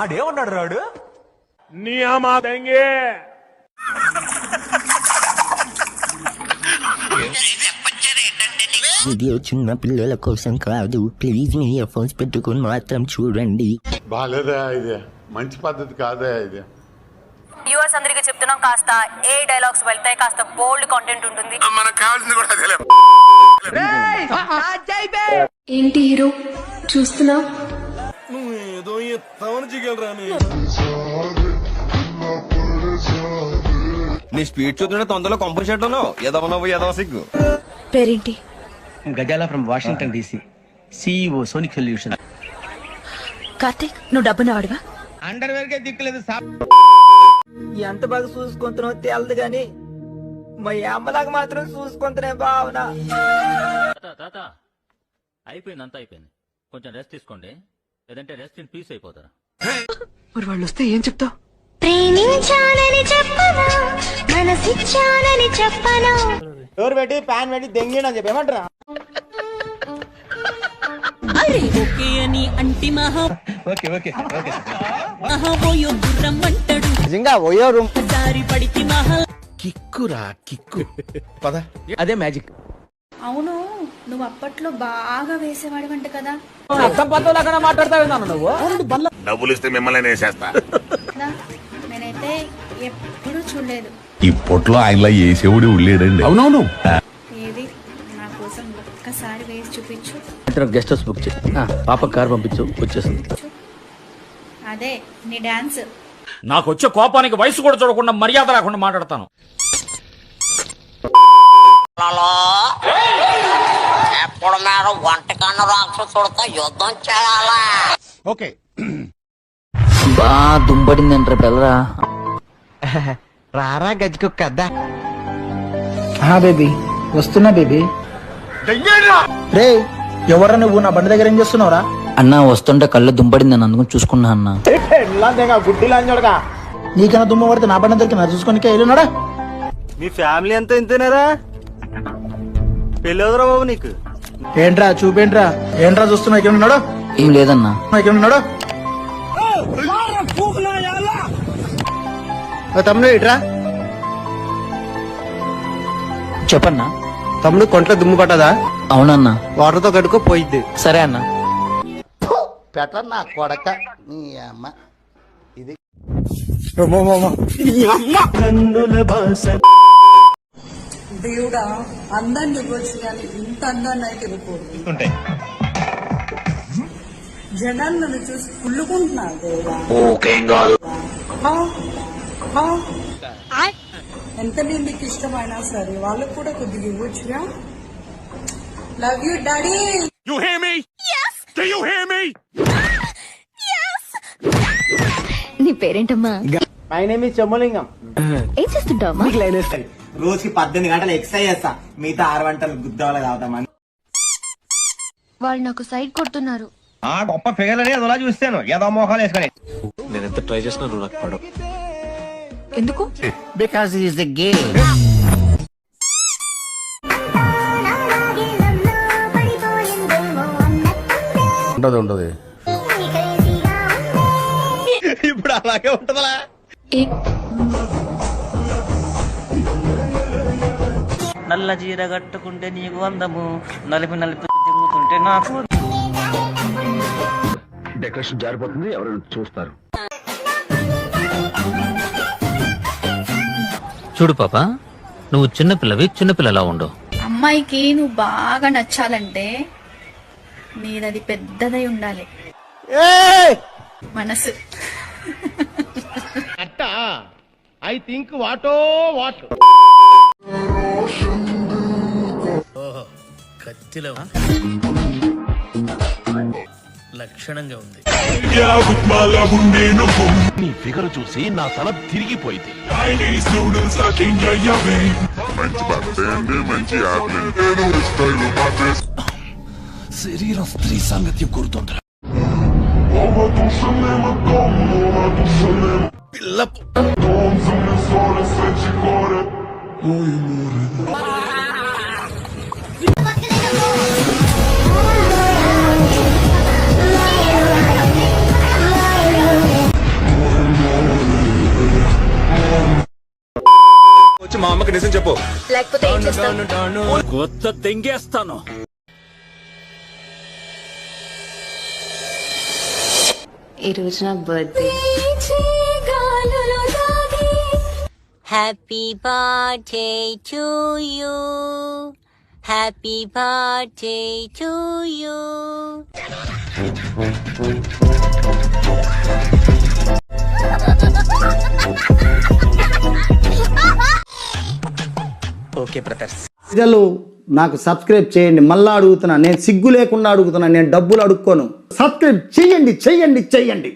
ఆడేమన్నాడు రాడు నీ అమ్మా దెంగే వీడియో చిన్న పిల్లల కోసం కాదు, ప్లీజ్ మీ ఇయర్ ఫోన్స్ పెట్టుకుని మాత్రం చూడండి. బాలేదా ఇది? మంచి పద్ధతి కాదా ఇది? వ్యూవర్స్ అందరికీ చెప్తున్నాం, కాస్త ఏ డైలాగ్స్ వెళ్తాయి, కాస్త బోల్డ్ కంటెంట్ ఉంటుంది. మనకు కావాల్సింది కూడా అదే. ఏంటి హీరో చూస్తున్నా? ఏదో ఎత్తామని జిగలరా నీ స్పీడ్ చూస్తుంటే తొందరలో కంపెనీ ఎదవ సిగ్గు. పేరేంటి? Ghazala from Washington DC, CEO Sonic solution. Karthik, నువ్వు డబ్బున వాడివా? అండర్వేర్ కే దిక్కులేదు. ఎంత బాగా చూసుకుంటున్నావు తేలదు గాని మా అమ్మలాగా మాత్రం చూసుకుంటున్నా భావన. తాత అయిపోయింది, అంతా అయిపోయింది, కొంచెం రెస్ట్ తీసుకోండి, లేదంటే రెస్ట్ ఇన్ పీస్ అయిపోతారా. మరి వాళ్ళు వస్తే ఏం చెప్తావు? ప్రేమించాలని చెప్పనా, మనసిచ్చాలని చెప్పనా. డోర్ పెట్టి ప్యాన్ పెట్టి దెంగిన అని చెప్పి ఏమంటారా? నిజంగా ఓయో రూమ్ కిక్కురా కిక్కు పద. అదే మ్యాజిక్. అవును, నువ్వు అప్పట్లో బాగా వేసేవాడివంట కదా. అర్థం పద్ధతులు మాట్లాడతావు నువ్వు. డబ్బులు ఇస్తే మిమ్మల్ని వేసేస్తా. నేనైతే ఎప్పుడు చూడలేదు. ఈ పొట్లో ఆయనలా వేసేవాడు ఉల్లేడండి. అవునవును. ఏది నా కోసం ఒక్కసారి వేసి చూపించు. గెస్ట్ హౌస్ బుక్ చేయి, పాప కార్ పంపించు, వచ్చేస్తుంది. అదే నీ డాన్స్. నాకు వచ్చే కోపానికి వయసు కూడా చూడకుండా మర్యాద లేకుండా మాట్లాడతాను. ఎప్పుడు మీరు వంటకన్ను రాక్షసుడితో యుద్ధం చేయాలా? ఓకే బా దుంపడిందంటారా బెల్లరా. రారా గజ్జుకు కదా. బేబీ వస్తున్నా బేబీ. రే ఎవరా నువ్వు? నా బండి దగ్గర ఏం చేస్తున్నావురా? అన్న వస్తుంటే కళ్ళు దుంపడిందని అందుకని చూసుకున్నా అన్న. గుడ్డి లాంచోడగా నీకన్నా దుమ్మ పడితే నా బండి దగ్గర చూసుకొని వెళ్ళున్నాడా? మీ ఫ్యామిలీ అంతా ఇంతేనారా? పెళ్ళెవరా బాబు నీకు? ఏంట్రా చూపేంట్రా? ఏంట్రా చూస్తున్నా? ఇక్కడ ఉన్నాడు. ఏం లేదన్నా. ఇక్కడ ఉన్నాడు తమ్ముడు. ఇట్రా. చెప్పన్నా. తమ్ముడు కొంట్లో దుమ్ము పట్టదా? అవునన్నా. వాటర్ తో కడుకో పోయిద్ది. సరే అన్నా. పెట్ట నా కొడక నీ అమ్మ. ఇది దేవుడా, అందాన్ని ఇవ్వచ్చు కానీ ఇంత అందాన్ని అయితే ఇవ్వకూడదు. జనాలు నన్ను చూసి కుళ్ళుకుంటున్నారు దేవుడా. ఎంత నీకు ఇష్టమైనా సరే వాళ్ళకు కూడా కొద్దిగా ఇవ్వచ్చుగా. Love you daddy. You hear me? Yes. Do you hear me? నీ పేరేంటమ్మా? My name is Chemmalingam. ఏం చేస్తుంటావమ్మా? రోజుకి 18 గంటలు ఎక్సర్సైజ్ చేస్తా, మిగతా 6 గంటలు గుద్దవాళ్ళ తాగుతామని. వాళ్ళు నాకు సైడ్ కొడుతున్నారు. గొప్ప ఫిగర్ అని అదోలా చూస్తాను, ఏదో మోహాలు వేసుకొని. నేను ఎంత ట్రై చేసినా నువ్వు నాకు పడవు. ఎందుకు? బికాస్ ఈజ్ ఎ గే. ఉండదు ఇప్పుడు అలాగే ఉంటదా? నల్ల చీర కట్టుకుంటే నీకు అందము, నలిపి నలిపి తిరుగుతుంటే నాకు. డెకరేషన్ జారిపోతుంది, ఎవరు చూస్తారు. చూడు పాప, నువ్వు చిన్నపిల్లవి, చిన్నపిల్లలా ఉండు. అమ్మాయికి నువ్వు బాగా నచ్చాలంటే నీదది పెద్దదై ఉండాలి మనసు. ఐ థింక్ వాటో వాట్. కత్తిలో లక్షణంగా ఉంది. నీ ఫిగర్ చూసి నా తల తిరిగిపోయింది. శరీరం స్త్రీ సంగతి గుర్తుందిరా. పిల్ల అమ్మకి నిజం చెప్పు. లేకపోతే ఏం చేస్తావు? కొత్త తెంగేస్తాను. ఈ రోజు నా birthday. Happy birthday to you, happy birthday to you. Okay brothers. ప్రజలు నాకు సబ్స్క్రైబ్ చేయండి. మళ్ళా అడుగుతున్నా, నేను సిగ్గు లేకుండా అడుగుతున్నా, నేను డబ్బులు అడుక్కోను. సబ్స్క్రైబ్ చెయ్యండి చెయ్యండి చెయ్యండి.